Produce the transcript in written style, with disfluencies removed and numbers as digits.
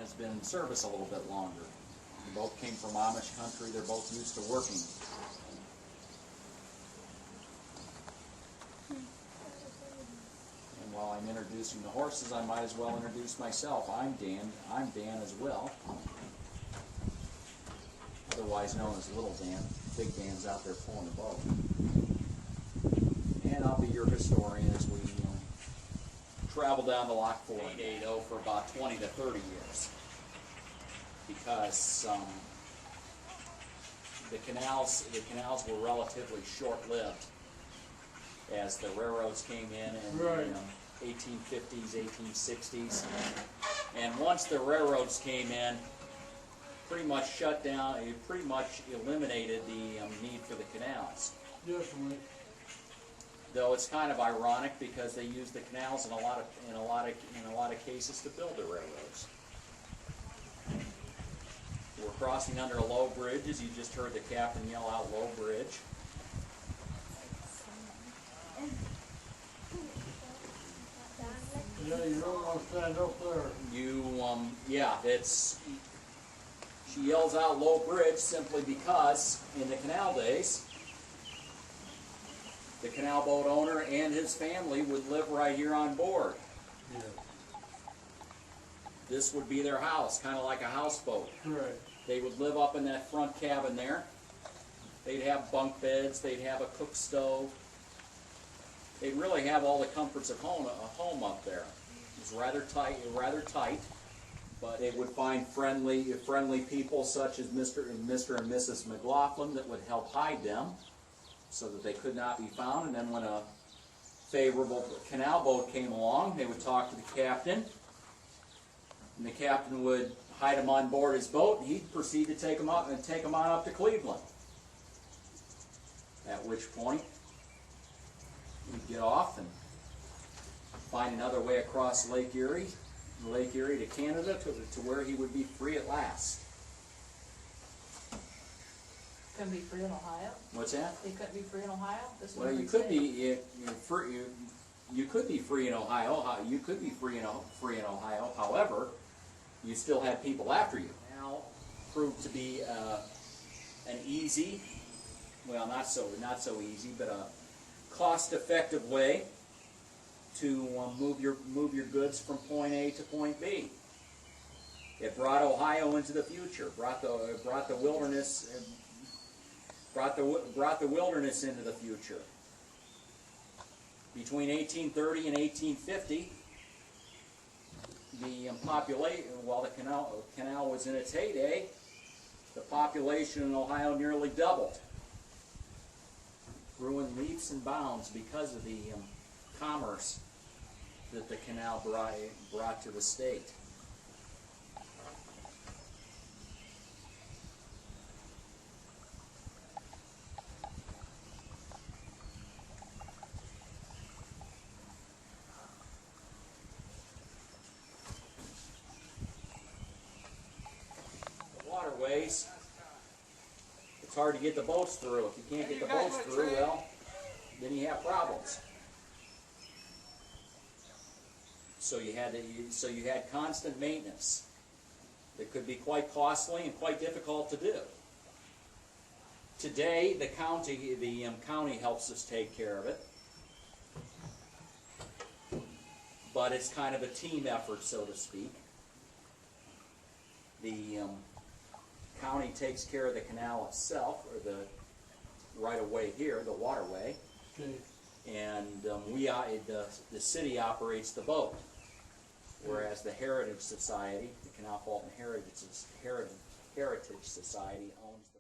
has been in service a little bit longer. They both came from Amish country. They're both used to working. And while I'm introducing the horses, I might as well introduce myself. I'm Dan. I'm Dan as well, otherwise known as Little Dan. Big Dan's out there pulling the boat. And I'll be your historian as we travel down to Lock 480 for about 20 to 30 years. Because the canals were relatively short-lived as the railroads came in the 1850s, 1860s. And once the railroads came in, pretty much shut down, it pretty much eliminated the need for the canals. Definitely. Though it's kind of ironic because they used the canals in a lot of cases to build the railroads. We're crossing under a low bridge, as you just heard the captain yell out, "Low bridge." Yeah, you don't want to stand up there. Yeah, she yells out "low bridge" simply because in the canal days, the canal boat owner and his family would live right here on board. Yeah. This would be their house, kind of like a houseboat. Correct. They would live up in that front cabin there. They'd have bunk beds, they'd have a cook stove. They'd really have all the comforts of a home up there. It was rather tight, but they would find friendly people such as Mr. and Mrs. McLaughlin that would help hide them so that they could not be found. And then when a favorable canal boat came along, they would talk to the captain, and the captain would hide them on board his boat, and he'd proceed to take them up and take them on up to Cleveland. At which point, he'd get off and find another way across Lake Erie to Canada, to where he would be free at last. Couldn't be free in Ohio? What's that? They couldn't be free in Ohio? Well, you could be free. You could be free in Ohio. You could be free in Ohio. However, you still had people after you. Now, proved to be an easy, well, not so easy, but a cost-effective way to move your goods from point A to point B. It brought Ohio into the future. Brought the wilderness into the future. Between 1830 and 1850, the population, while the canal was in its heyday, the population in Ohio nearly doubled. Grew in leaps and bounds because of the commerce that the canal brought to the state. Waterways, it's hard to get the boats through. If you can't get the boats through, well, then you have problems. So you had constant maintenance that could be quite costly and quite difficult to do. Today, the county helps us take care of it, but it's kind of a team effort, so to speak. The county takes care of the canal itself, or the right-of-way here, the waterway, Okay. and the city operates the boat, whereas the Heritage Society, the Canal Fulton Heritage Society, owns the